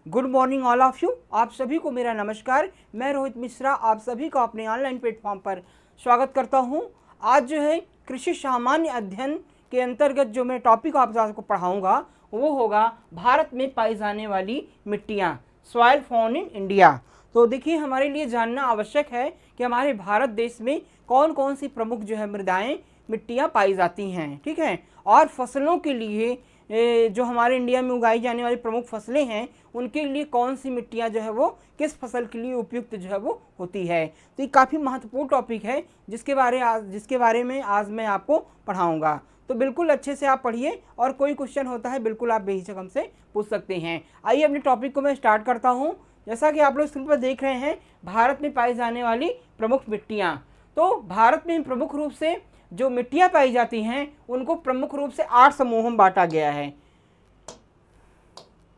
Good morning all of you. आप सभी को मेरा नमस्कार। मैं रोहित मिश्रा आप सभी को अपने ऑनलाइन प्लेटफॉर्म पर स्वागत करता हूं। आज जो है कृषि सामान्य अध्ययन के अंतर्गत जो मैं टॉपिक आपको पढ़ाऊंगा वो होगा भारत में पाई जाने वाली मिट्टियां, सॉइल फाउंड इन इंडिया। तो देखिए, हमारे लिए जानना आवश्यक है कि हमारे भारत देश में कौन कौन सी प्रमुख जो है मृदाएं, मिट्टियां पाई जाती हैं, ठीक है। और फसलों के लिए जो हमारे इंडिया में उगाई जाने वाली प्रमुख फसलें हैं उनके लिए कौन सी मिट्टियां जो है वो किस फसल के लिए उपयुक्त जो है वो होती है। तो ये काफ़ी महत्वपूर्ण टॉपिक है जिसके बारे में आज मैं आपको पढ़ाऊंगा। तो बिल्कुल अच्छे से आप पढ़िए और कोई क्वेश्चन होता है बिल्कुल आप बेहिचक हमसे पूछ सकते हैं। आइए अपने टॉपिक को मैं स्टार्ट करता हूँ। जैसा कि आप लोग स्क्रीन पर देख रहे हैं, भारत में पाई जाने वाली प्रमुख मिट्टियाँ। तो भारत में प्रमुख रूप से जो मिट्टियां पाई जाती हैं उनको प्रमुख रूप से 8 समूहों में बांटा गया है।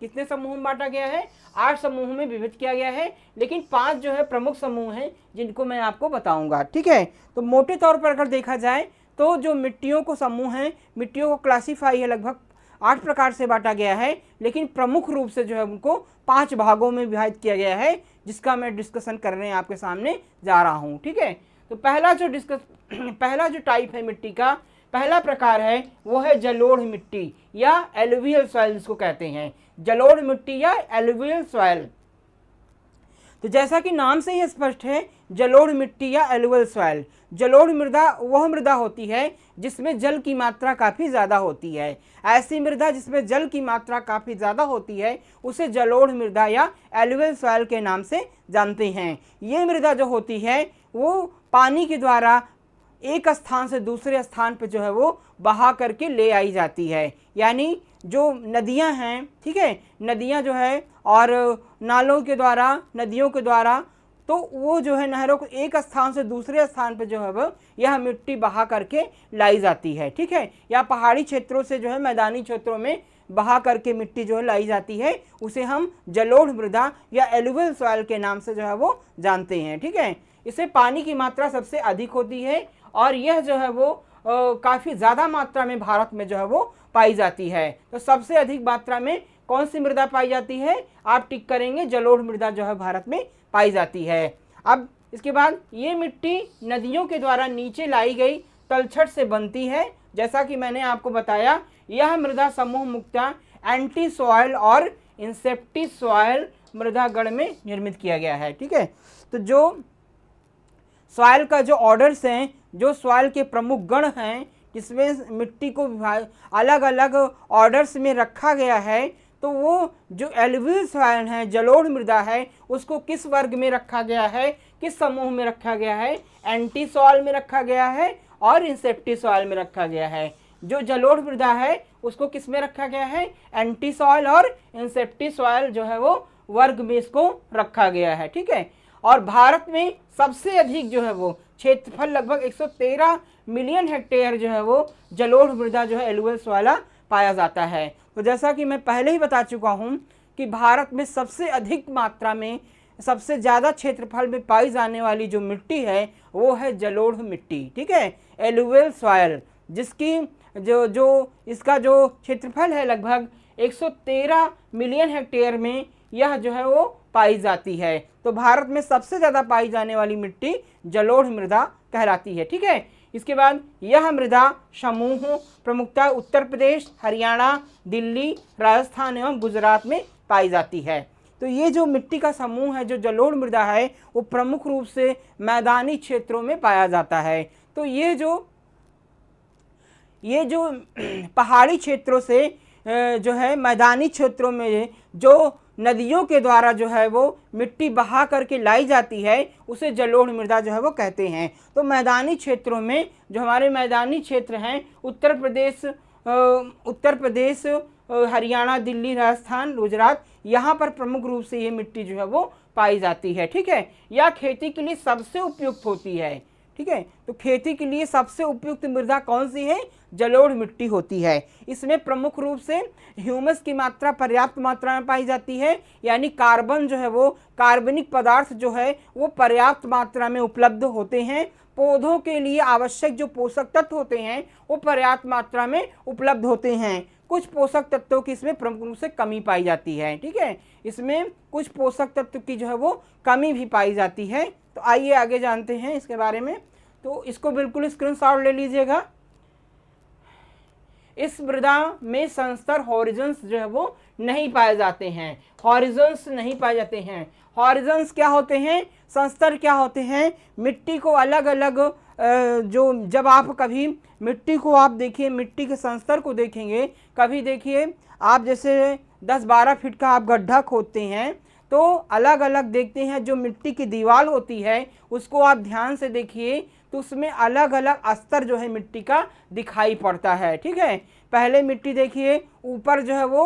कितने समूह में बांटा गया है? 8 समूहों में विभाजित किया गया है, लेकिन 5 जो है प्रमुख समूह हैं जिनको मैं आपको बताऊंगा, ठीक है। तो मोटे तौर पर अगर देखा जाए तो जो मिट्टियों को समूह हैं, मिट्टियों को क्लासीफाई है लगभग 8 प्रकार से बांटा गया है, लेकिन प्रमुख रूप से जो है उनको 5 भागों में विभाजित किया गया है, जिसका मैं डिस्कशन करने आपके सामने जा रहा हूँ, ठीक है। तो पहला जो टाइप है मिट्टी का, पहला प्रकार है वो है जलोढ़ मिट्टी या एलुवियल सॉइल जिसको कहते हैं, जलोढ़ मिट्टी या एलुवियल सॉइल। तो जैसा कि नाम से ही स्पष्ट है, जलोढ़ मिट्टी या एलुवियल सॉइल, जलोढ़ मृदा वह मृदा होती है जिसमें जल की मात्रा काफ़ी ज़्यादा होती है। ऐसी मृदा जिसमें जल की मात्रा काफ़ी ज़्यादा होती है उसे जलोढ़ मृदा या एलुवियल सॉइल के नाम से जानते हैं। ये मृदा जो होती है वो पानी के द्वारा एक स्थान से दूसरे स्थान पर जो है वो बहा करके ले आई जाती है। यानी जो नदियां हैं, ठीक है, नदियां जो है और नालों के द्वारा, नदियों के द्वारा, तो वो जो है नहरों को एक स्थान से दूसरे स्थान पर जो है वो यह मिट्टी बहा करके लाई जाती है, ठीक है। या पहाड़ी क्षेत्रों से जो है मैदानी क्षेत्रों में बहा करके मिट्टी जो है लाई जाती है, उसे हम जलोढ़ मृदा या एलुवियल सॉइल के नाम से जो है वो जानते हैं, ठीक है। इसे पानी की मात्रा सबसे अधिक होती है और यह जो है वो काफ़ी ज़्यादा मात्रा में भारत में जो है वो पाई जाती है। तो सबसे अधिक मात्रा में कौन सी मृदा पाई जाती है? आप टिक करेंगे, जलोढ़ मृदा जो है भारत में पाई जाती है। अब इसके बाद ये मिट्टी नदियों के द्वारा नीचे लाई गई तलछट से बनती है। जैसा कि मैंने आपको बताया, यह मृदा समूह मुख्यतः एंटी सॉइल और इंसेप्टी सॉइल मृदा गण में निर्मित किया गया है, ठीक है। तो जो सॉइल का जो ऑर्डर्स हैं, जो सॉइल के प्रमुख गण हैं, जिसमें मिट्टी को अलग अलग ऑर्डर्स में रखा गया है, तो वो जो एलुवियल सॉइल है, जलोढ़ मृदा है, उसको किस वर्ग में रखा गया है, किस समूह में रखा गया है? एंटी सॉइल में रखा गया है और इंसेप्टी सॉइल में रखा गया है। जो जलोढ़ मृदा है उसको किस में रखा गया है? एंटी सॉइल और इंसेप्टी सॉइल जो है वो वर्ग में इसको रखा गया है, ठीक है। और भारत में सबसे अधिक जो है वो क्षेत्रफल लगभग 113 मिलियन हेक्टेयर जो है वो जलोढ़ मृदा जो है एलुवियल सॉइल पाया जाता है। तो जैसा कि मैं पहले ही बता चुका हूँ कि भारत में सबसे अधिक मात्रा में, सबसे ज़्यादा क्षेत्रफल में पाई जाने वाली जो मिट्टी है वो है जलोढ़ मिट्टी, ठीक है, एलुवियल सॉइल, जिसकी जो इसका जो क्षेत्रफल है लगभग 113 मिलियन हेक्टेयर में यह जो है वो पाई जाती है। तो भारत में सबसे ज़्यादा पाई जाने वाली मिट्टी जलोढ़ मृदा कहलाती है, ठीक है। इसके बाद यह मृदा समूह प्रमुखतः उत्तर प्रदेश, हरियाणा, दिल्ली, राजस्थान एवं गुजरात में पाई जाती है। तो ये जो मिट्टी का समूह है, जो जलोढ़ मृदा है, वो प्रमुख रूप से मैदानी क्षेत्रों में पाया जाता है। तो ये जो पहाड़ी क्षेत्रों से जो है मैदानी क्षेत्रों में जो नदियों के द्वारा जो है वो मिट्टी बहा करके लाई जाती है उसे जलोढ़ मृदा जो है वो कहते हैं। तो मैदानी क्षेत्रों में, जो हमारे मैदानी क्षेत्र हैं, उत्तर प्रदेश, हरियाणा, दिल्ली, राजस्थान, गुजरात, यहाँ पर प्रमुख रूप से ये मिट्टी जो है वो पाई जाती है, ठीक है। यह खेती के लिए सबसे उपयुक्त होती है, ठीक है। तो खेती के लिए सबसे उपयुक्त मृदा कौन सी है? जलोढ़ मिट्टी होती है। इसमें प्रमुख रूप से ह्यूमस की मात्रा पर्याप्त मात्रा में पाई जाती है, यानी कार्बन जो है वो, कार्बनिक पदार्थ जो है वो पर्याप्त मात्रा में उपलब्ध होते हैं। पौधों के लिए आवश्यक जो पोषक तत्व होते हैं वो पर्याप्त मात्रा में उपलब्ध होते हैं। कुछ पोषक तत्वों की इसमें प्रमुख रूप से कमी पाई जाती है। ठीक है, इसमें कुछ पोषक तत्व की जो है वो कमी भी पाई जाती है। तो आइए आगे जानते हैं इसके बारे में। तो इसको बिल्कुल स्क्रीनशॉट ले लीजिएगा। इस मृदा में संस्तर हॉरिजन्स जो है वो नहीं पाए जाते हैं। हॉरिजन्स नहीं पाए जाते हैं। हॉरिजन्स क्या होते हैं? संस्तर क्या होते हैं? मिट्टी को अलग अलग जो जब आप कभी मिट्टी को आप देखिए, मिट्टी के संस्तर को देखेंगे, कभी देखिए आप जैसे 10-12 फीट का आप गड्ढा खोदते हैं तो अलग अलग देखते हैं जो मिट्टी की दीवार होती है उसको आप ध्यान से देखिए तो उसमें अलग अलग स्तर जो है मिट्टी का दिखाई पड़ता है। ठीक है, पहले मिट्टी देखिए ऊपर जो है वो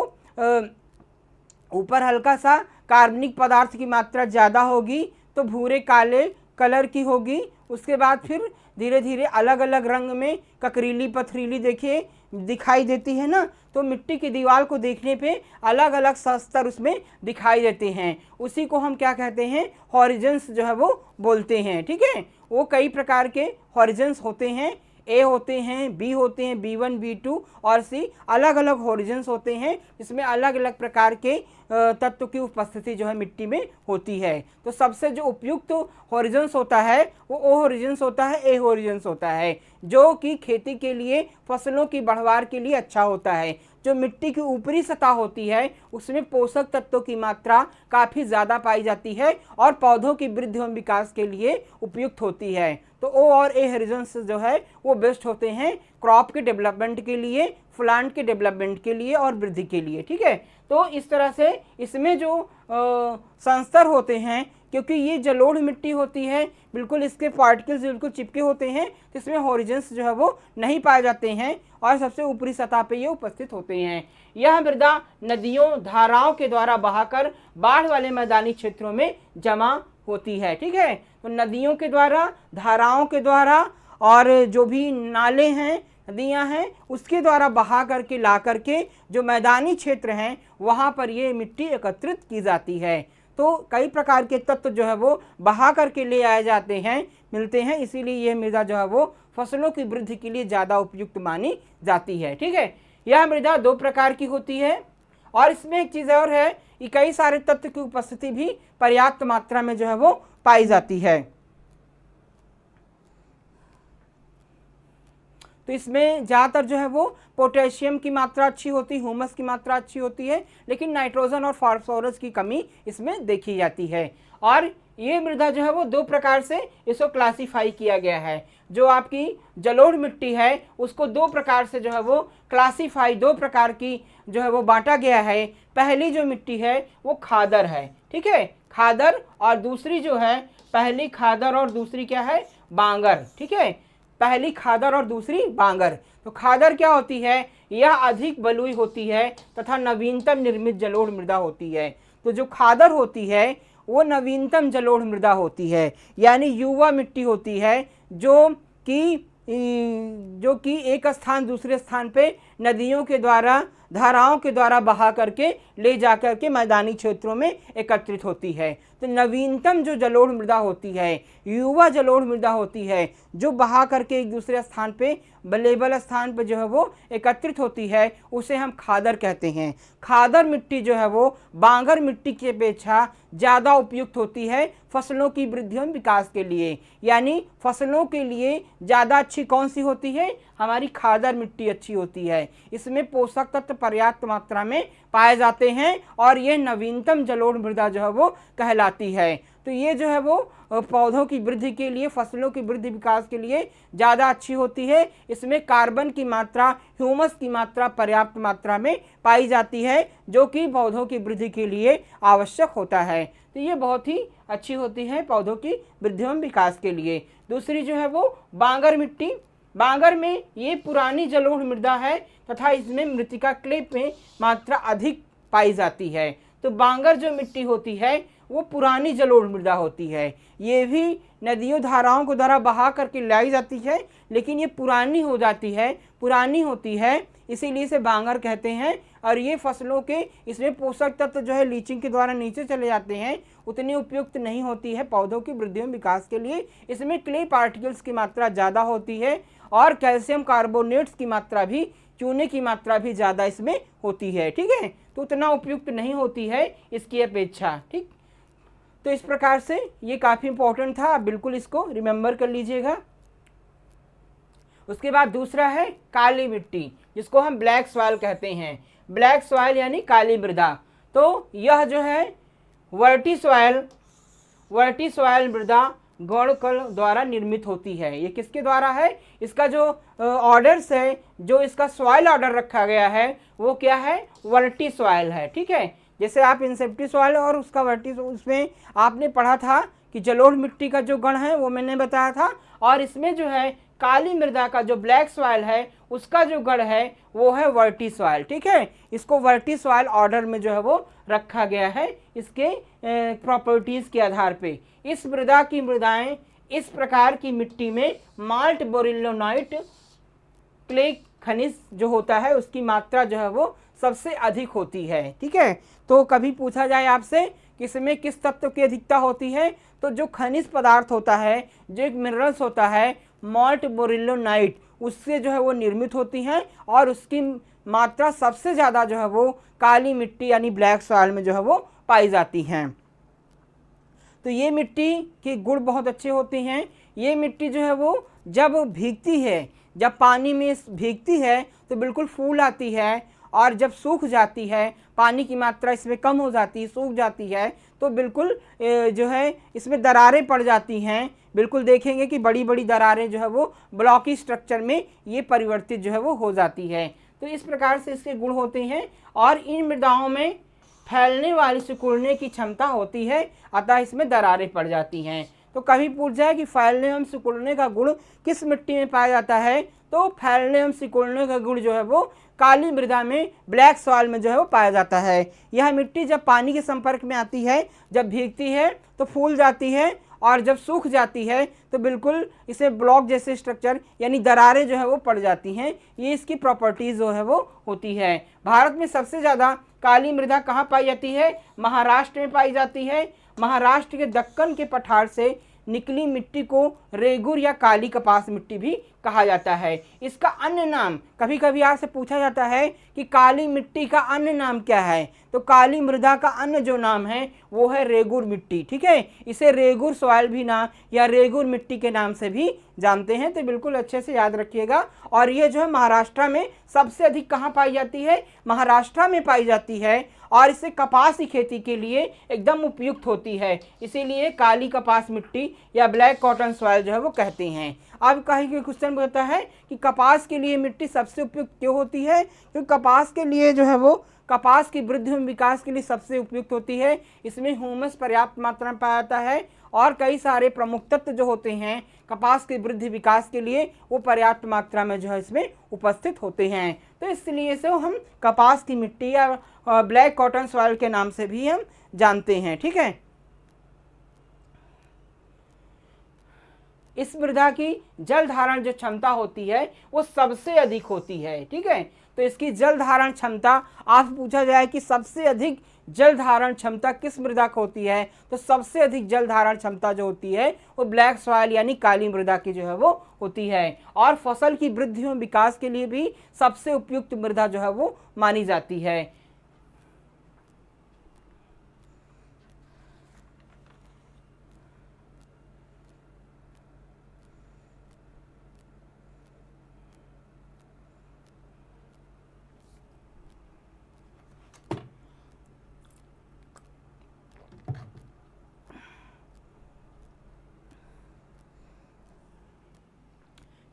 ऊपर हल्का सा कार्बनिक पदार्थ की मात्रा ज़्यादा होगी तो भूरे काले कलर की होगी। उसके बाद फिर धीरे धीरे अलग अलग रंग में ककरीली पथरीली देखिए दिखाई देती है ना। तो मिट्टी की दीवार को देखने पे अलग अलग स्तर उसमें दिखाई देते हैं। उसी को हम क्या कहते हैं? हॉरिजन्स जो है वो बोलते हैं। ठीक है, वो कई प्रकार के हॉरिजन्स होते हैं। ए होते हैं, बी होते हैं, B1 B2 और C, अलग अलग हॉरिजन्स होते हैं जिसमें अलग अलग प्रकार के तत्व की उपस्थिति जो है मिट्टी में होती है। तो सबसे जो उपयुक्त हॉरिजन्स होता है वो ओ हॉरिजन्स होता है, ए हॉरिजन्स होता है, जो कि खेती के लिए फसलों की बढ़वार के लिए अच्छा होता है। जो मिट्टी की ऊपरी सतह होती है उसमें पोषक तत्वों की मात्रा काफ़ी ज़्यादा पाई जाती है और पौधों की वृद्धि एवं विकास के लिए उपयुक्त होती है। तो ओ और ए हॉरिजन्स जो है वो बेस्ट होते हैं क्रॉप के डेवलपमेंट के लिए, प्लांट के डेवलपमेंट के लिए और वृद्धि के लिए। ठीक है, तो इस तरह से इसमें जो संस्तर होते हैं, क्योंकि ये जलोढ़ मिट्टी होती है, बिल्कुल इसके पार्टिकल्स बिल्कुल चिपके होते हैं, तो इसमें हॉरिजन्स जो है वो नहीं पाए जाते हैं और सबसे ऊपरी सतह पे ये उपस्थित होते हैं। यह मृदा नदियों धाराओं के द्वारा बहाकर बाढ़ वाले मैदानी क्षेत्रों में जमा होती है। ठीक है, तो नदियों के द्वारा, धाराओं के द्वारा और जो भी नाले हैं, नदियां हैं, उसके द्वारा बहा करके ला करके जो मैदानी क्षेत्र हैं वहाँ पर ये मिट्टी एकत्रित की जाती है। तो कई प्रकार के तत्व जो है वो बहा करके ले आए जाते हैं, मिलते हैं, इसीलिए ये मृदा जो है वो फसलों की वृद्धि के लिए ज़्यादा उपयुक्त मानी जाती है। ठीक है, यह मृदा 2 प्रकार की होती है और इसमें एक चीज़ और है कि कई सारे तत्व की उपस्थिति भी पर्याप्त मात्रा में जो है वो पाई जाती है। तो इसमें ज़्यादातर जो है वो पोटेशियम की मात्रा अच्छी होती है, ह्यूमस की मात्रा अच्छी होती है, लेकिन नाइट्रोजन और फास्फोरस की कमी इसमें देखी जाती है। और ये मृदा जो है वो 2 प्रकार से इसको क्लासीफाई किया गया है। जो आपकी जलोढ़ मिट्टी है उसको 2 प्रकार से जो है वो क्लासीफाई, 2 प्रकार की जो है वो बांटा गया है। पहली जो मिट्टी है वो खादर है। ठीक है, खादर, और दूसरी जो है, पहली खादर और दूसरी क्या है? बांगर। ठीक है, पहली खादर और दूसरी बांगर। तो खादर क्या होती है? यह अधिक बलुई होती है तथा नवीनतम निर्मित जलोढ़ मृदा होती है। तो जो खादर होती है वो नवीनतम जलोढ़ मृदा होती है, यानी युवा मिट्टी होती है जो कि एक स्थान दूसरे स्थान पे नदियों के द्वारा, धाराओं के द्वारा बहा करके ले जा करके मैदानी क्षेत्रों में एकत्रित होती है। तो नवीनतम जो जलोढ़ मृदा होती है, युवा जलोढ़ मृदा होती है, जो बहा करके एक दूसरे स्थान पे, लेबल स्थान पे जो है वो एकत्रित होती है, उसे हम खादर कहते हैं। खादर मिट्टी जो है वो बांगर मिट्टी की अपेक्षा ज़्यादा उपयुक्त होती है फसलों की वृद्धि एवं विकास के लिए। यानी फसलों के लिए ज़्यादा अच्छी कौन सी होती है? हमारी खादर मिट्टी अच्छी होती है। इसमें पोषक तत्व पर्याप्त मात्रा में पाए जाते हैं और ये नवीनतम जलोढ़ मृदा जो है वो कहलाती है। तो ये जो है वो पौधों की वृद्धि के लिए, फसलों की वृद्धि विकास के लिए ज़्यादा अच्छी होती है। इसमें कार्बन की मात्रा, ह्यूमस की मात्रा पर्याप्त मात्रा में पाई जाती है, जो कि पौधों की वृद्धि के लिए आवश्यक होता है। तो ये बहुत ही अच्छी होती है पौधों की वृद्धि एवं विकास के लिए। दूसरी जो है वो बांगर मिट्टी। बांगर में ये पुरानी जलोढ़ मृदा है तथा इसमें मृतिका क्ले में मात्रा अधिक पाई जाती है। तो बांगर जो मिट्टी होती है वो पुरानी जलोढ़ मृदा होती है। ये भी नदियों धाराओं को द्वारा बहा करके लाई जाती है, लेकिन ये पुरानी हो जाती है, पुरानी होती है, इसीलिए इसे बांगर कहते हैं। और ये फसलों के, इसमें पोषक तत्व जो है लीचिंग के द्वारा नीचे चले जाते हैं, उतनी उपयुक्त नहीं होती है पौधों की वृद्धि एवं विकास के लिए। इसमें क्ले पार्टिकल्स की मात्रा ज़्यादा होती है और कैल्शियम कार्बोनेट्स की मात्रा भी चूने की मात्रा भी ज़्यादा इसमें होती है, ठीक है, तो उतना उपयुक्त नहीं होती है इसकी अपेक्षा, ठीक। तो इस प्रकार से ये काफ़ी इंपॉर्टेंट था, आप बिल्कुल इसको रिमेंबर कर लीजिएगा। उसके बाद दूसरा है काली मिट्टी, जिसको हम ब्लैक सॉइल कहते हैं। ब्लैक सॉइल यानी काली मृदा। तो यह जो है वर्टी सॉइल मृदा गौणकल द्वारा निर्मित होती है। ये किसके द्वारा है? इसका जो ऑर्डर्स है, जो इसका सॉइल ऑर्डर रखा गया है वो क्या है? वर्टी सॉइल है, ठीक है। जैसे आप इंसेप्टी सॉइल और उसका वर्टी, उसमें आपने पढ़ा था कि जलोढ़ मिट्टी का जो गण है वो मैंने बताया था, और इसमें जो है काली मृदा का जो ब्लैक सॉइल है उसका जो गण है वो है वर्टी सॉइल, ठीक है। इसको वर्टी सॉइल ऑर्डर में जो है वो रखा गया है इसके प्रॉपर्टीज के आधार पे। इस मृदा की मृदाएं इस प्रकार की मिट्टी में माल्ट बोरिलोनाइट क्ले खनिज जो होता है उसकी मात्रा जो है वो सबसे अधिक होती है, ठीक है। तो कभी पूछा जाए आपसे कि इसमें किस तत्व की अधिकता होती है, तो जो खनिज पदार्थ होता है, जो एक मिनरल्स होता है माल्ट बोरिलोनाइट, उससे जो है वो निर्मित होती हैं, और उसकी मात्रा सबसे ज़्यादा जो है वो काली मिट्टी यानी ब्लैक सॉइल में जो है वो पाई जाती हैं। तो ये मिट्टी के गुण बहुत अच्छे होते हैं। ये मिट्टी जो है वो जब भीगती है, जब पानी में भीगती है तो बिल्कुल फूल आती है, और जब सूख जाती है, पानी की मात्रा इसमें कम हो जाती है, सूख जाती है, तो बिल्कुल जो है इसमें दरारें पड़ जाती हैं। बिल्कुल देखेंगे कि बड़ी बड़ी दरारें जो है वो ब्लॉकी स्ट्रक्चर में ये परिवर्तित जो है वो हो जाती है। तो इस प्रकार से इसके गुण होते हैं, और इन मृदाओं में फैलने वाली सिकुड़ने की क्षमता होती है, अतः इसमें दरारें पड़ जाती हैं। तो कभी पूछ जाए कि फैलने एवं सिकुड़ने का गुण किस मिट्टी में पाया जाता है, तो फैलने एवं सिकुड़ने का गुण जो है वो काली मृदा में ब्लैक सॉइल में जो है वो पाया जाता है। यह मिट्टी जब पानी के संपर्क में आती है, जब भीगती है तो फूल जाती है, और जब सूख जाती है तो बिल्कुल इसे ब्लॉक जैसे स्ट्रक्चर यानी दरारें जो है वो पड़ जाती हैं। ये इसकी प्रॉपर्टीज जो है वो होती है। भारत में सबसे ज़्यादा काली मृदा कहाँ पाई जाती है? महाराष्ट्र में पाई जाती है। महाराष्ट्र के दक्कन के पठार से निकली मिट्टी को रेगुर या काली कपास मिट्टी भी कहा जाता है। इसका अन्य नाम, कभी कभी आपसे पूछा जाता है कि काली मिट्टी का अन्य नाम क्या है, तो काली मृदा का अन्य जो नाम है वो है रेगुर मिट्टी, ठीक है। इसे रेगुर सॉइल भी नाम या रेगुर मिट्टी के नाम से भी जानते हैं, तो बिल्कुल अच्छे से याद रखिएगा। और ये जो है महाराष्ट्र में सबसे अधिक कहाँ पाई जाती है? महाराष्ट्र में पाई जाती है, और इसे कपास की खेती के लिए एकदम उपयुक्त होती है, इसीलिए काली कपास मिट्टी या ब्लैक कॉटन सॉइल जो है वो कहते हैं। अब कहीं के क्वेश्चन बताता है कि कपास के लिए मिट्टी सबसे उपयुक्त क्यों होती है? क्योंकि कपास के लिए जो है वो कपास की वृद्धि एवं विकास के लिए सबसे उपयुक्त होती है। इसमें ह्यूमस पर्याप्त मात्रा में पाया जाता है, और कई सारे प्रमुख तत्व जो होते हैं कपास की वृद्धि विकास के लिए वो पर्याप्त मात्रा में जो है इसमें उपस्थित होते हैं। तो इसलिए इसे हम कपास की मिट्टी या ब्लैक कॉटन सॉइल के नाम से भी हम जानते हैं, ठीक है। इस मृदा की जल धारण जो क्षमता होती है वो सबसे अधिक होती है, ठीक है। तो इसकी जल धारण क्षमता, आप पूछा जाए कि सबसे अधिक जल धारण क्षमता किस मृदा को होती है, तो सबसे अधिक जल धारण क्षमता जो होती है वो ब्लैक सॉइल यानी काली मृदा की जो है वो होती है। और फसल की वृद्धि एवं विकास के लिए भी सबसे उपयुक्त मृदा जो है वो मानी जाती है।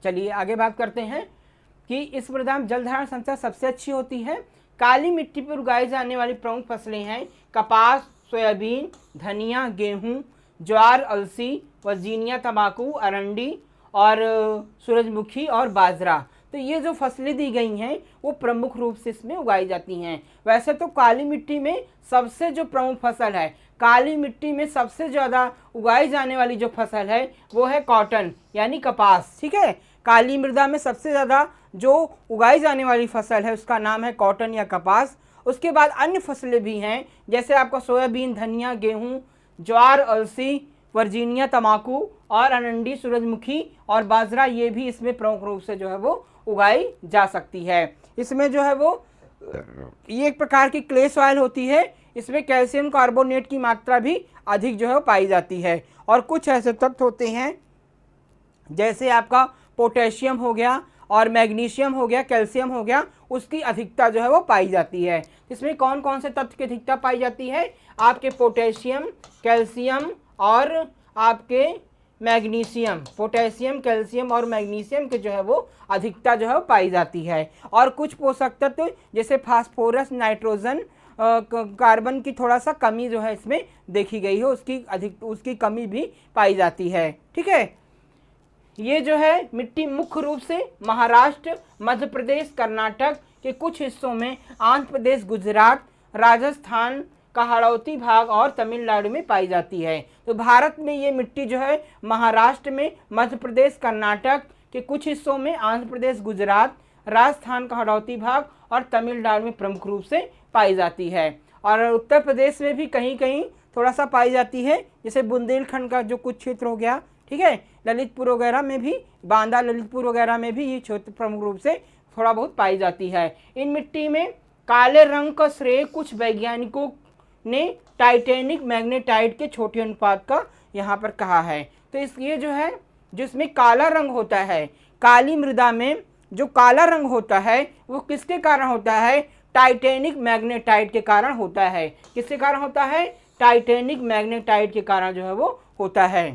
चलिए आगे बात करते हैं कि इस मृदा में जल धारण क्षमता सबसे अच्छी होती है। काली मिट्टी पर उगाई जाने वाली प्रमुख फसलें हैं कपास, सोयाबीन, धनिया, गेहूं, ज्वार, अलसी, वर्जीनिया तंबाकू, अरंडी और सूरजमुखी और बाजरा। तो ये जो फसलें दी गई हैं वो प्रमुख रूप से इसमें उगाई जाती हैं। वैसे तो काली मिट्टी में सबसे जो प्रमुख फसल है, काली मिट्टी में सबसे ज़्यादा उगाई जाने वाली जो फसल है वो है कॉटन यानी कपास, ठीक है। काली मृदा में सबसे ज़्यादा जो उगाई जाने वाली फसल है उसका नाम है कॉटन या कपास। उसके बाद अन्य फसलें भी हैं, जैसे आपका सोयाबीन, धनिया, गेहूं, ज्वार, अलसी, वर्जीनिया तंबाकू और अरंडी, सूरजमुखी और बाजरा, ये भी इसमें प्रमुख रूप से जो है वो उगाई जा सकती है। इसमें जो है वो ये एक प्रकार की क्ले सॉइल होती है, इसमें कैल्शियम कार्बोनेट की मात्रा भी अधिक जो है पाई जाती है। और कुछ ऐसे तत्व होते हैं जैसे आपका पोटेशियम हो गया और मैग्नीशियम हो गया, कैल्शियम हो गया, उसकी अधिकता जो है वो पाई जाती है। इसमें कौन कौन से तत्व की अधिकता पाई जाती है? आपके पोटेशियम, कैल्शियम और आपके मैग्नीशियम, पोटेशियम, कैल्शियम और मैग्नीशियम के जो है वो अधिकता जो है पाई जाती है। और कुछ पोषक तत्व जैसे फास्फोरस, नाइट्रोजन, कार्बन की थोड़ा सा कमी जो है इसमें देखी गई है, उसकी कमी भी पाई जाती है। ठीक है, ये जो है मिट्टी मुख्य रूप से महाराष्ट्र, मध्य प्रदेश, कर्नाटक के कुछ हिस्सों में, आंध्र प्रदेश, गुजरात, राजस्थान का हाड़ौती भाग और तमिलनाडु में पाई जाती है। तो भारत में ये मिट्टी जो है महाराष्ट्र में, मध्य प्रदेश, कर्नाटक के कुछ हिस्सों में, आंध्र प्रदेश, गुजरात, राजस्थान का हाड़ौती भाग और तमिलनाडु में प्रमुख रूप से पाई जाती है। और उत्तर प्रदेश में भी कहीं कहीं थोड़ा सा पाई जाती है, जैसे बुंदेलखंड का जो कुछ क्षेत्र हो गया, ठीक है, ललितपुर वगैरह में भी, बांदा, ललितपुर वगैरह में भी ये क्षेत्र प्रमुख रूप से थोड़ा बहुत पाई जाती है। इन मिट्टी में काले रंग का श्रेय कुछ वैज्ञानिकों ने टाइटेनिक मैग्नेटाइट के छोटे अनुपात का यहाँ पर कहा है। तो ये जो है, जिसमें काला रंग होता है, काली मृदा में जो काला रंग होता है वो किसके कारण होता है? टाइटेनिक मैग्नेटाइट के कारण होता है। किसके कारण होता है? टाइटेनिक मैग्नेटाइट के कारण जो है वो होता है।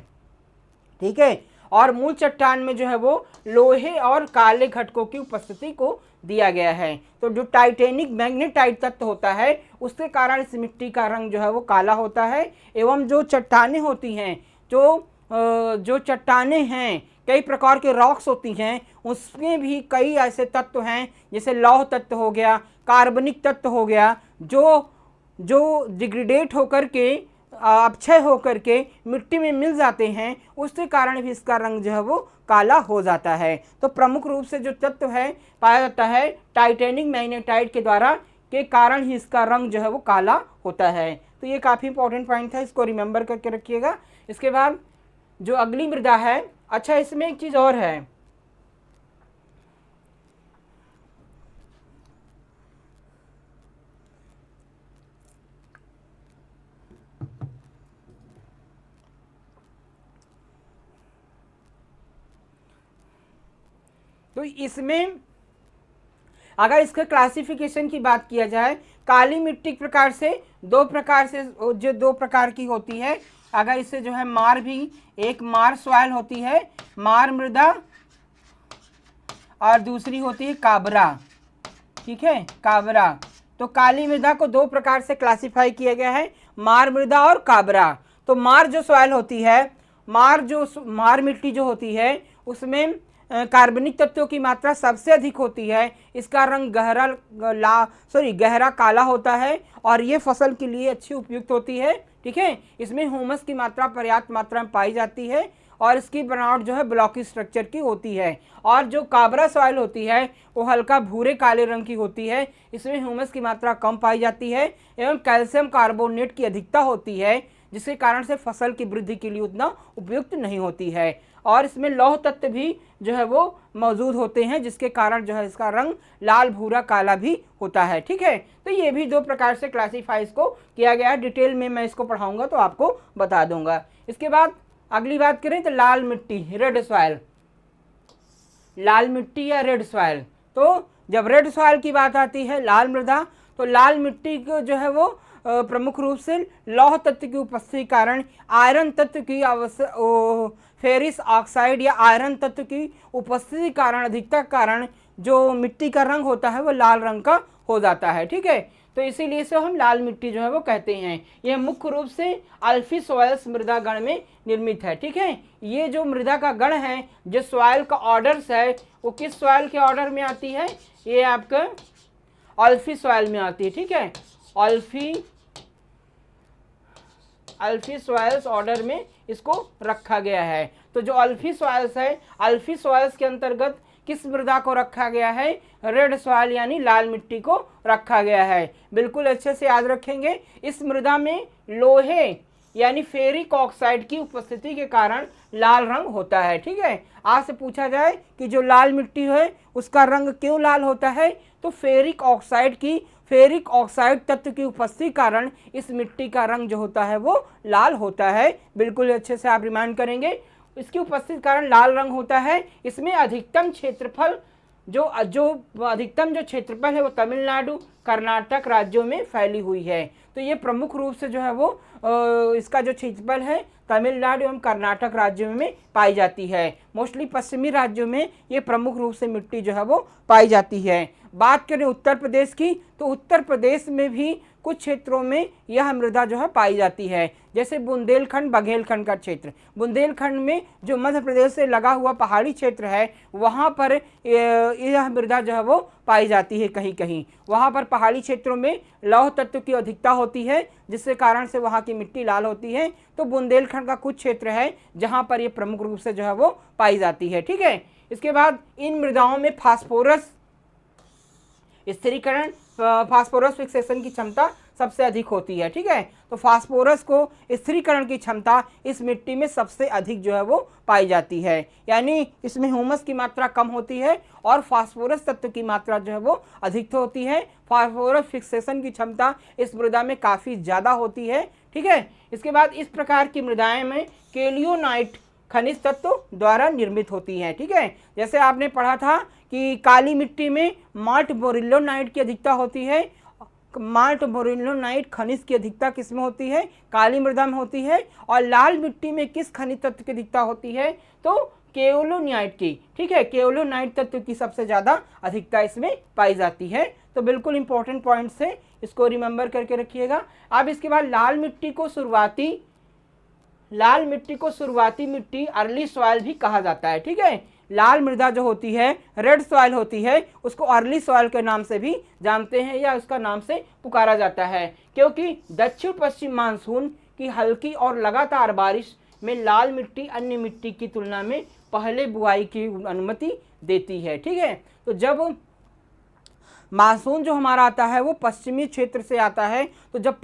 ठीक है, और मूल चट्टान में जो है वो लोहे और काले घटकों की उपस्थिति को दिया गया है। तो जो टाइटेनिक मैग्नेटाइट तत्व होता है उसके कारण इस मिट्टी का रंग जो है वो काला होता है। एवं जो चट्टानें होती हैं, जो चट्टानें हैं, कई प्रकार के रॉक्स होती हैं, उसमें भी कई ऐसे तत्व हैं, जैसे लौह तत्व हो गया, कार्बनिक तत्व हो गया, जो डिग्रेडेट होकर के, अपक्षय होकर के मिट्टी में मिल जाते हैं, उसके कारण भी इसका रंग जो है वो काला हो जाता है। तो प्रमुख रूप से जो तत्व है पाया जाता है टाइटेनिक मैग्नेटाइट के द्वारा, के कारण ही इसका रंग जो है वो काला होता है। तो ये काफ़ी इंपॉर्टेंट पॉइंट था, इसको रिमेंबर करके रखिएगा। इसके बाद जो अगली मृदा है, अच्छा इसमें एक चीज़ और है, तो इसमें अगर इसके क्लासिफिकेशन की बात किया जाए, काली मिट्टी प्रकार से दो प्रकार की होती है। अगर इससे जो है मार भी, एक मार सॉइल होती है, मार मृदा, और दूसरी होती है काबरा। ठीक है, काबरा। तो काली मृदा को दो प्रकार से क्लासिफाई किया गया है, मार मृदा और काबरा। तो मार जो सॉइल होती है, मार मिट्टी जो होती है, उसमें कार्बनिक तत्वों की मात्रा सबसे अधिक होती है। इसका रंग गहरा काला होता है और ये फसल के लिए अच्छी उपयुक्त होती है। ठीक है, इसमें ह्यूमस की मात्रा पर्याप्त मात्रा में पाई जाती है और इसकी बनावट जो है ब्लॉकी स्ट्रक्चर की होती है। और जो काबरा सॉइल होती है वो हल्का भूरे काले रंग की होती है, इसमें ह्यूमस की मात्रा कम पाई जाती है एवं कैल्शियम कार्बोनेट की अधिकता होती है, जिसके कारण से फसल की वृद्धि के लिए उतना उपयुक्त नहीं होती है। और इसमें लौह तत्व भी जो है वो मौजूद होते हैं, जिसके कारण जो है इसका रंग लाल, भूरा, काला भी होता है। ठीक है, तो ये भी दो प्रकार से क्लासीफाई इसको किया गया है। डिटेल में मैं इसको पढ़ाऊंगा तो आपको बता दूंगा। इसके बाद अगली बात करें तो लाल मिट्टी, रेड सॉइल, लाल मिट्टी या रेड सॉइल। तो जब रेड सॉइल की बात आती है, लाल मृदा, तो लाल मिट्टी को जो है वो प्रमुख रूप से लौह तत्व की उपस्थिति के कारण, आयरन तत्व की फेरिस ऑक्साइड या आयरन तत्व की उपस्थिति के कारण, अधिकता के कारण जो मिट्टी का रंग होता है वो लाल रंग का हो जाता है। ठीक है, तो इसीलिए इसे हम लाल मिट्टी जो है वो कहते हैं। यह मुख्य रूप से अल्फी सॉइल्स मृदा गण में निर्मित है। ठीक है, ये जो मृदा का गण है, जो सॉइल का ऑर्डर्स है, वो किस सॉइल के ऑर्डर में आती है? ये आपका अल्फी सॉइल में आती है। ठीक है, अल्फी सॉइल्स ऑर्डर में इसको रखा गया है। तो जो अल्फी सॉइल्स है, अल्फी सॉइल्स के अंतर्गत किस मृदा को रखा गया है? रेड सॉइल यानी लाल मिट्टी को रखा गया है। बिल्कुल अच्छे से याद रखेंगे। इस मृदा में लोहे यानी फेरिक ऑक्साइड की उपस्थिति के कारण लाल रंग होता है। ठीक है, आपसे पूछा जाए कि जो लाल मिट्टी है उसका रंग क्यों लाल होता है, तो फेरिक ऑक्साइड तत्व की उपस्थिति कारण इस मिट्टी का रंग जो होता है वो लाल होता है। बिल्कुल अच्छे से आप रिमाइंड करेंगे, इसकी उपस्थिति कारण लाल रंग होता है। इसमें अधिकतम क्षेत्रफल जो अधिकतम जो क्षेत्रफल है वो तमिलनाडु, कर्नाटक राज्यों में फैली हुई है। तो ये प्रमुख रूप से जो है वो इसका जो क्षेत्रफल है तमिलनाडु एवं कर्नाटक राज्यों में पाई जाती है। मोस्टली पश्चिमी राज्यों में ये प्रमुख रूप से मिट्टी जो है वो पाई जाती है। बात करें उत्तर प्रदेश की, तो उत्तर प्रदेश में भी कुछ क्षेत्रों में यह मृदा जो है पाई जाती है, जैसे बुंदेलखंड बघेलखंड का क्षेत्र। बुंदेलखंड में जो मध्य प्रदेश से लगा हुआ पहाड़ी क्षेत्र है वहाँ पर यह मृदा जो है वो पाई जाती है। कहीं कहीं वहाँ पर पहाड़ी क्षेत्रों में लौह तत्व की अधिकता होती है, जिसके कारण से वहाँ की मिट्टी लाल होती है। तो बुंदेलखंड का कुछ क्षेत्र है जहाँ पर ये प्रमुख रूप से जो है वो पाई जाती है। ठीक है, इसके बाद इन मृदाओं में फास्फोरस स्थिरीकरण, फास्फोरस फिक्सेशन की क्षमता सबसे अधिक होती है। ठीक है, तो फास्फोरस को स्थिरीकरण की क्षमता इस मिट्टी में सबसे अधिक जो है वो पाई जाती है, यानी इसमें ह्यूमस की मात्रा कम होती है और फास्फोरस तत्व की मात्रा जो है वो अधिक होती है। फास्फोरस फिक्सेशन की क्षमता इस मृदा में काफ़ी ज़्यादा होती है। ठीक है, इसके बाद इस प्रकार की मृदाएं में केलियोनाइट खनिज तत्व द्वारा निर्मित होती हैं। ठीक है, जैसे आपने पढ़ा था कि काली मिट्टी में माल्ट बोरिलोनाइट की अधिकता होती है। माल्ट बोरिलोनाइट खनिज की अधिकता किसमें होती है, काली मृदा में होती है। और लाल मिट्टी में किस खनिज तत्व की अधिकता होती है, तो केओलोनाइट की। ठीक है, केओलोनाइट तत्व की सबसे ज़्यादा अधिकता इसमें पाई जाती है। तो बिल्कुल इंपॉर्टेंट पॉइंट्स है, इसको रिमेंबर करके रखिएगा। अब इसके बाद लाल मिट्टी को शुरुआती मिट्टी अर्ली सॉइल भी कहा जाता है। ठीक है, लाल मृदा जो होती है, रेड सॉइल होती है, उसको अर्ली सॉइल के नाम से भी जानते हैं या उसका नाम से पुकारा जाता है, क्योंकि दक्षिण पश्चिम मानसून की हल्की और लगातार बारिश में लाल मिट्टी अन्य मिट्टी की तुलना में पहले बुआई की अनुमति देती है। ठीक है, तो जब मानसून जो हमारा आता है वो पश्चिमी क्षेत्र से आता है, तो जब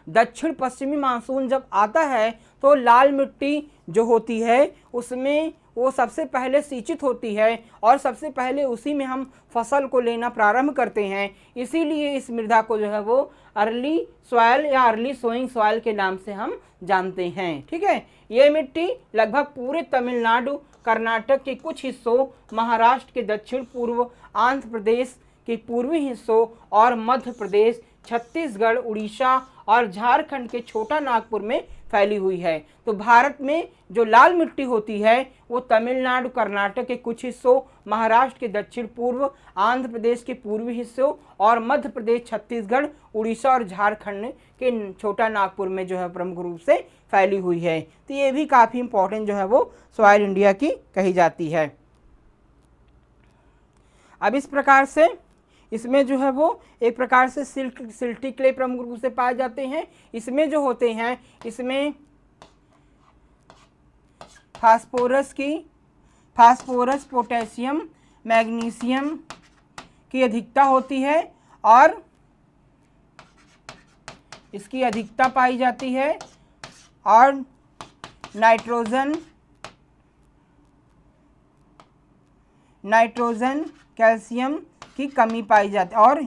दक्षिण पश्चिमी मानसून जब आता है तो लाल मिट्टी जो होती है उसमें वो सबसे पहले सिंचित होती है और सबसे पहले उसी में हम फसल को लेना प्रारंभ करते हैं। इसीलिए इस मृदा को जो है वो अर्ली सॉइल या अर्ली सोइंग सॉइल के नाम से हम जानते हैं। ठीक है, ये मिट्टी लगभग पूरे तमिलनाडु, कर्नाटक के कुछ हिस्सों, महाराष्ट्र के दक्षिण पूर्व, आंध्र प्रदेश के पूर्वी हिस्सों और मध्य प्रदेश, छत्तीसगढ़, उड़ीसा और झारखंड के छोटा नागपुर में फैली हुई है। तो भारत में जो लाल मिट्टी होती है वो तमिलनाडु, कर्नाटक के कुछ हिस्सों, महाराष्ट्र के दक्षिण पूर्व, आंध्र प्रदेश के पूर्वी हिस्सों और मध्य प्रदेश, छत्तीसगढ़, उड़ीसा और झारखंड के छोटा नागपुर में जो है प्रमुख रूप से फैली हुई है। तो ये भी काफ़ी इंपॉर्टेंट जो है वो सॉइल इंडिया की कही जाती है। अब इस प्रकार से इसमें जो है वो एक प्रकार से सिल्टी क्ले प्रमुख रूप से पाए जाते हैं। इसमें जो होते हैं इसमें फास्फोरस, पोटेशियम, मैग्नीशियम की अधिकता होती है और इसकी अधिकता पाई जाती है और नाइट्रोजन, कैल्शियम की कमी पाई जाती है और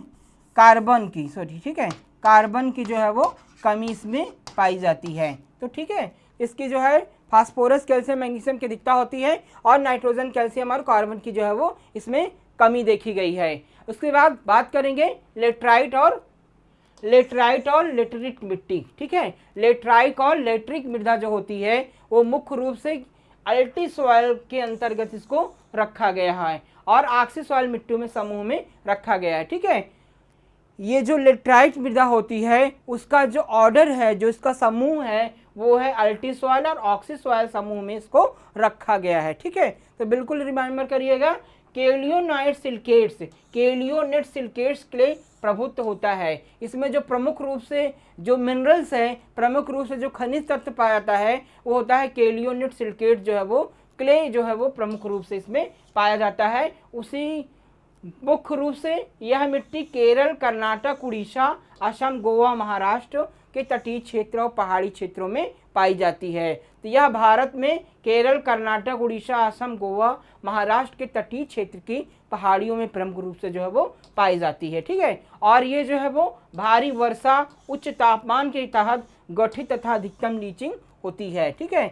कार्बन की ठीक है, कार्बन की जो है वो कमी इसमें पाई जाती है। तो ठीक है, इसकी जो है फास्फोरस, कैल्शियम, मैग्नीशियम की अधिकता होती है और नाइट्रोजन, कैल्शियम और कार्बन की जो है वो इसमें कमी देखी गई है। उसके बाद बात करेंगे लेटराइट और लेटरिक मिट्टी। ठीक है, लेटराइट और लेटरिक मृदा जो होती है वो मुख्य रूप से अल्टी सॉइल के अंतर्गत इसको रखा गया है और ऑक्सी सॉइल मिट्टी में समूह में रखा गया है। ठीक है, ये जो लेटराइट मृदा होती है उसका जो ऑर्डर है, जो इसका समूह है वो है अल्टी सॉइल और ऑक्सी सॉइल समूह में इसको रखा गया है। ठीक है, तो बिल्कुल रिमेंबर करिएगा, केलियोनेट सिलिकेट्स क्ले प्रभुत्व होता है। इसमें जो प्रमुख रूप से जो मिनरल्स है, प्रमुख रूप से जो खनिज तत्व पाया जाता है वो होता है केलियोनेट सिलिकेट जो है वो क्ले जो है वो प्रमुख रूप से इसमें पाया जाता है। उसी मुख्य रूप से यह मिट्टी केरल, कर्नाटक, उड़ीसा, असम, गोवा, महाराष्ट्र के तटीय क्षेत्र और पहाड़ी क्षेत्रों में पाई जाती है। तो यह भारत में केरल, कर्नाटक, उड़ीसा, असम, गोवा, महाराष्ट्र के तटीय क्षेत्र की पहाड़ियों में प्रमुख रूप से जो है वो पाई जाती है। ठीक है, और ये जो है वो भारी वर्षा, उच्च तापमान के तहत गठित तथा अधिकतम लीचिंग होती है। ठीक है,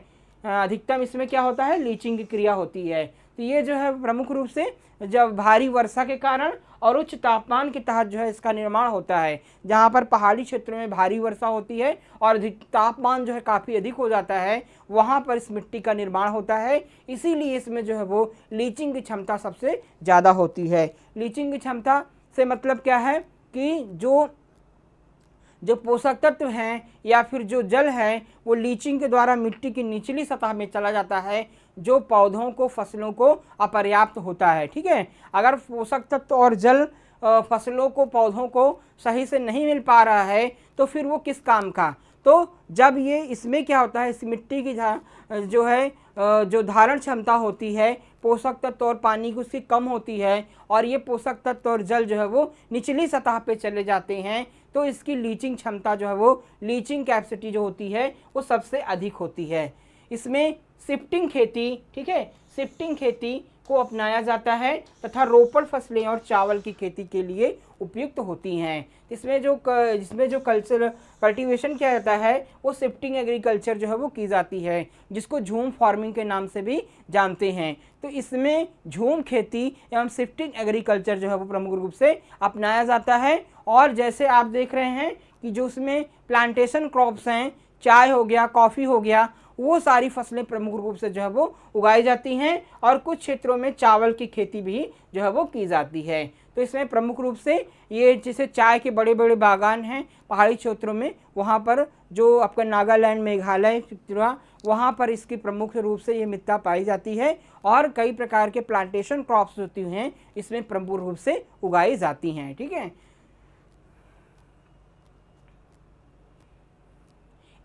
अधिकतम इसमें क्या होता है, लीचिंग की क्रिया होती है। तो ये जो है प्रमुख रूप से जब भारी वर्षा के कारण और उच्च तापमान के तहत जो है इसका निर्माण होता है। जहाँ पर पहाड़ी क्षेत्रों में भारी वर्षा होती है और तापमान जो है काफ़ी अधिक हो जाता है, वहाँ पर इस मिट्टी का निर्माण होता है। इसीलिए इसमें जो है वो लीचिंग की क्षमता सबसे ज़्यादा होती है। लीचिंग की क्षमता से मतलब क्या है कि जो पोषक तत्व हैं या फिर जो जल है वो लीचिंग के द्वारा मिट्टी की निचली सतह में चला जाता है, जो पौधों को, फसलों को अपर्याप्त होता है। ठीक है, अगर पोषक तत्व और जल फसलों को, पौधों को सही से नहीं मिल पा रहा है तो फिर वो किस काम का। तो जब ये इसमें क्या होता है, इस मिट्टी की जो है जो धारण क्षमता होती है पोषक तत्व और पानी की उसकी कम होती है और ये पोषक तत्व और जल जो है वो निचली सतह पे चले जाते हैं, तो इसकी लीचिंग क्षमता जो है वो लीचिंग कैपेसिटी जो होती है वो सबसे अधिक होती है। इसमें शिफ्टिंग खेती, ठीक है, शिफ्टिंग खेती को अपनाया जाता है तथा रोपण फसलें और चावल की खेती के लिए उपयुक्त होती हैं। जिसमें जो कल्टीवेशन किया जाता है वो शिफ्टिंग एग्रीकल्चर जो है वो की जाती है, जिसको झूम फार्मिंग के नाम से भी जानते हैं। तो इसमें झूम खेती एवं शिफ्टिंग एग्रीकल्चर जो है वो प्रमुख रूप से अपनाया जाता है। और जैसे आप देख रहे हैं कि जो उसमें प्लांटेशन क्रॉप्स हैं, चाय हो गया, कॉफ़ी हो गया, वो सारी फसलें प्रमुख रूप से जो है वो उगाई जाती हैं और कुछ क्षेत्रों में चावल की खेती भी जो है वो की जाती है। तो इसमें प्रमुख रूप से ये जैसे चाय के बड़े बड़े बागान हैं पहाड़ी क्षेत्रों में, वहाँ पर जो आपका नागालैंड, मेघालय, त्रिपुरा, वहाँ पर इसकी प्रमुख रूप से ये मिट्टी पाई जाती है और कई प्रकार के प्लांटेशन क्रॉप्स होती हैं इसमें प्रमुख रूप से उगाई जाती हैं। ठीक है,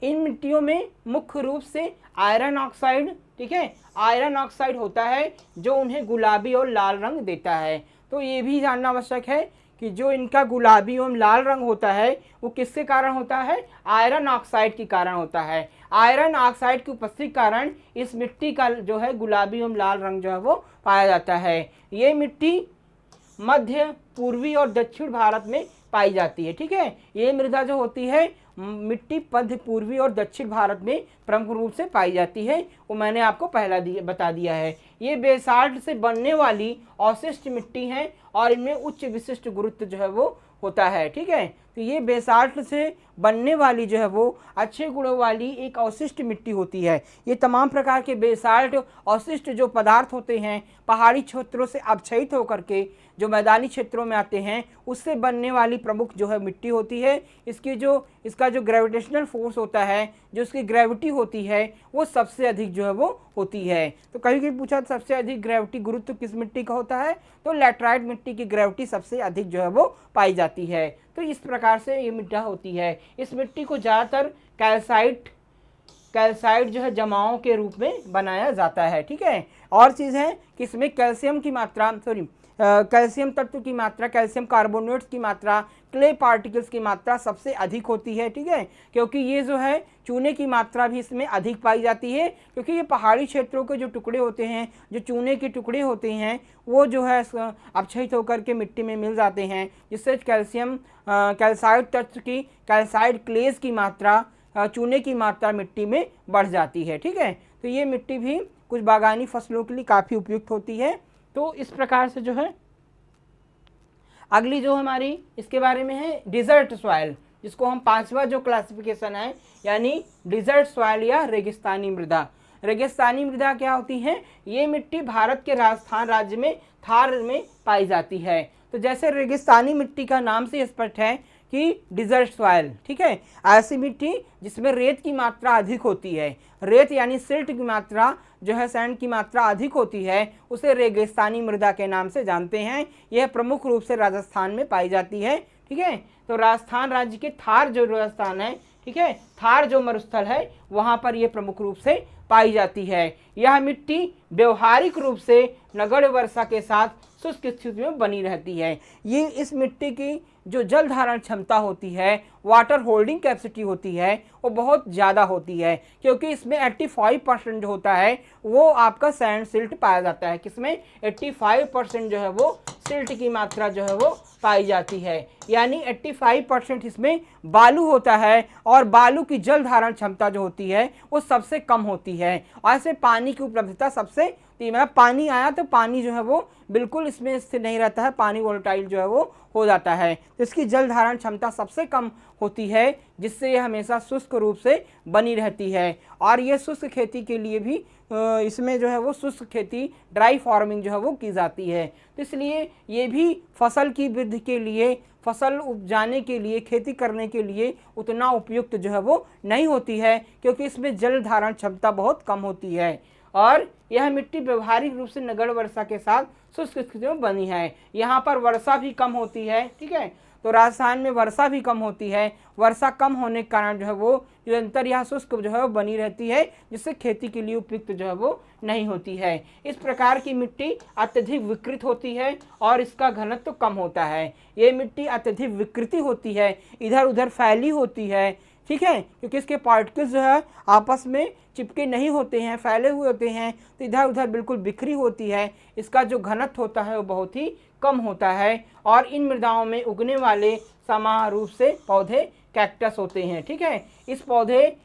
इन मिट्टियों में मुख्य रूप से आयरन ऑक्साइड, ठीक है, आयरन ऑक्साइड होता है जो उन्हें गुलाबी और लाल रंग देता है। तो ये भी जानना आवश्यक है कि जो इनका गुलाबी एवं लाल रंग होता है वो किसके कारण होता है, आयरन ऑक्साइड के कारण होता है। आयरन ऑक्साइड की उपस्थिति के कारण इस मिट्टी का जो है गुलाबी एवं लाल रंग जो है वो पाया जाता है। ये मिट्टी मध्य, पूर्वी और दक्षिण भारत में पाई जाती है। ठीक है, ये मृदा जो होती है मिट्टी मध्य, पूर्वी और दक्षिण भारत में प्रमुख रूप से पाई जाती है, वो मैंने आपको पहला बता दिया है। ये बेसाल्ट से बनने वाली अवशिष्ट मिट्टी है और इनमें उच्च विशिष्ट गुरुत्व जो है वो होता है। ठीक है, तो ये बेसाल्ट से बनने वाली जो है वो अच्छे गुणों वाली एक अवशिष्ट मिट्टी होती है। ये तमाम प्रकार के बेसाल्ट अवशिष्ट जो पदार्थ होते हैं पहाड़ी क्षेत्रों से अपक्षयित होकर के जो मैदानी क्षेत्रों में आते हैं उससे बनने वाली प्रमुख जो है मिट्टी होती है। इसका जो ग्रेविटेशनल फोर्स होता है, जो इसकी ग्रेविटी होती है वो सबसे अधिक जो है वो होती है। तो कहीं पूछा सबसे अधिक ग्रेविटी गुरुत्व किस मिट्टी का होता है, तो लैटराइट मिट्टी की ग्रेविटी सबसे अधिक जो है वो पाई जाती है। तो इस प्रकार से ये मिट्टी होती है। इस मिट्टी को ज़्यादातर कैल्साइट जो है जमाओं के रूप में बनाया जाता है। ठीक है, और चीज़ है कि इसमें कैल्शियम तत्व की मात्रा, कैल्शियम कार्बोनेट्स की मात्रा, क्ले पार्टिकल्स की मात्रा सबसे अधिक होती है। ठीक है, क्योंकि ये जो है चूने की मात्रा भी इसमें अधिक पाई जाती है, क्योंकि ये पहाड़ी क्षेत्रों के जो टुकड़े होते हैं, जो चूने के टुकड़े होते हैं वो जो है अपक्षयित होकर के मिट्टी में मिल जाते हैं, जिससे कैल्साइट तत्व की, कैल्साइट क्लेस की मात्रा, चूने की मात्रा मिट्टी में बढ़ जाती है। ठीक है, तो ये मिट्टी भी कुछ बागानी फसलों के लिए काफ़ी उपयुक्त होती है। तो इस प्रकार से जो है अगली जो हमारी इसके बारे में है डिजर्ट सॉइल, जिसको हम पांचवा जो क्लासिफिकेशन है यानी डिजर्ट सॉइल या रेगिस्तानी मृदा। रेगिस्तानी मृदा क्या होती है, ये मिट्टी भारत के राजस्थान राज्य में थार में पाई जाती है। तो जैसे रेगिस्तानी मिट्टी का नाम से स्पष्ट है कि डिजर्ट सॉइल, ठीक है, ऐसी मिट्टी जिसमें रेत की मात्रा अधिक होती है, रेत यानी सिल्ट की मात्रा जो है, सैंड की मात्रा अधिक होती है, उसे रेगिस्तानी मृदा के नाम से जानते हैं। यह प्रमुख रूप से राजस्थान में पाई जाती है। ठीक है, तो राजस्थान राज्य के थार जो राजस्थान है, ठीक है, थार जो मरुस्थल है वहाँ पर यह प्रमुख रूप से पाई जाती है। यह मिट्टी व्यवहारिक रूप से नगण्य वर्षा के साथ शुष्क स्थिति में बनी रहती है। ये इस मिट्टी की जो जल धारण क्षमता होती है, वाटर होल्डिंग कैपेसिटी होती है, वो बहुत ज़्यादा होती है, क्योंकि इसमें 85% जो होता है वो आपका सैंड सिल्ट पाया जाता है। किसमें 85% जो है वो सिल्ट की मात्रा जो है वो पाई जाती है, यानी 85% इसमें बालू होता है, और बालू की जल धारण क्षमता जो होती है वो सबसे कम होती है। और ऐसे पानी की उपलब्धता सबसे, मतलब पानी आया तो पानी जो है वो बिल्कुल इसमें स्थिर नहीं रहता है, पानी वोलेटाइल जो है वो हो जाता है, तो इसकी जल धारण क्षमता सबसे कम होती है, जिससे ये हमेशा शुष्क रूप से बनी रहती है। और ये शुष्क खेती के लिए भी इसमें जो है वो शुष्क खेती, ड्राई फार्मिंग जो है वो की जाती है। तो इसलिए ये भी फसल की वृद्धि के लिए, फसल उपजाने के लिए, खेती करने के लिए उतना उपयुक्त जो है वो नहीं होती है, क्योंकि इसमें जल धारण क्षमता बहुत कम होती है। और यह मिट्टी व्यवहारिक रूप से नगण्य वर्षा के साथ शुष्क स्थिति में बनी है। यहाँ पर वर्षा भी कम होती है, ठीक है, तो राजस्थान में वर्षा भी कम होती है। वर्षा कम होने के कारण जो है वो निरंतर यह शुष्क जो है वो बनी रहती है, जिससे खेती के लिए उपयुक्त जो है वो नहीं होती है। इस प्रकार की मिट्टी अत्यधिक विकृत होती है और इसका घनत्व कम होता है। ये मिट्टी अत्यधिक विकृति होती है, इधर उधर फैली होती है, ठीक है, क्योंकि इसके पार्टिकल्स जो है आपस में चिपके नहीं होते हैं, फैले हुए होते हैं, तो इधर उधर बिल्कुल बिखरी होती है। इसका जो घनत्व होता है वो बहुत ही कम होता है। और इन मृदाओं में उगने वाले समान रूप से पौधे कैक्टस होते हैं, ठीक है। इस पौधे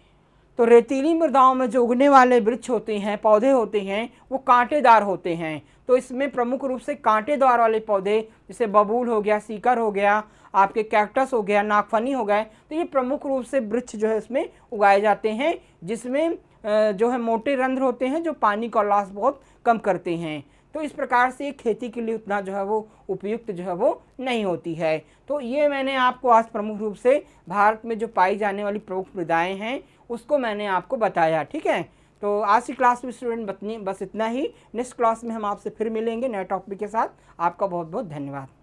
तो रेतीली मृदाओं में जो उगने वाले वृक्ष होते हैं, पौधे होते हैं, वो कांटेदार होते हैं। तो इसमें प्रमुख रूप से कांटेदार वाले पौधे जैसे बबूल हो गया, सीकर हो गया, आपके कैक्टस हो गया, नागफनी हो गए, तो ये प्रमुख रूप से वृक्ष जो है इसमें उगाए जाते हैं, जिसमें जो है मोटे रंध्र होते हैं जो पानी का लॉस बहुत कम करते हैं। तो इस प्रकार से खेती के लिए उतना जो है वो उपयुक्त जो है वो नहीं होती है। तो ये मैंने आपको आज प्रमुख रूप से भारत में जो पाई जाने वाली प्रमुख मृदाएँ हैं उसको मैंने आपको बताया, ठीक है। तो आज की क्लास में स्टूडेंट बस इतना ही। नेक्स्ट क्लास में हम आपसे फिर मिलेंगे नए टॉपिक के साथ। आपका बहुत बहुत धन्यवाद।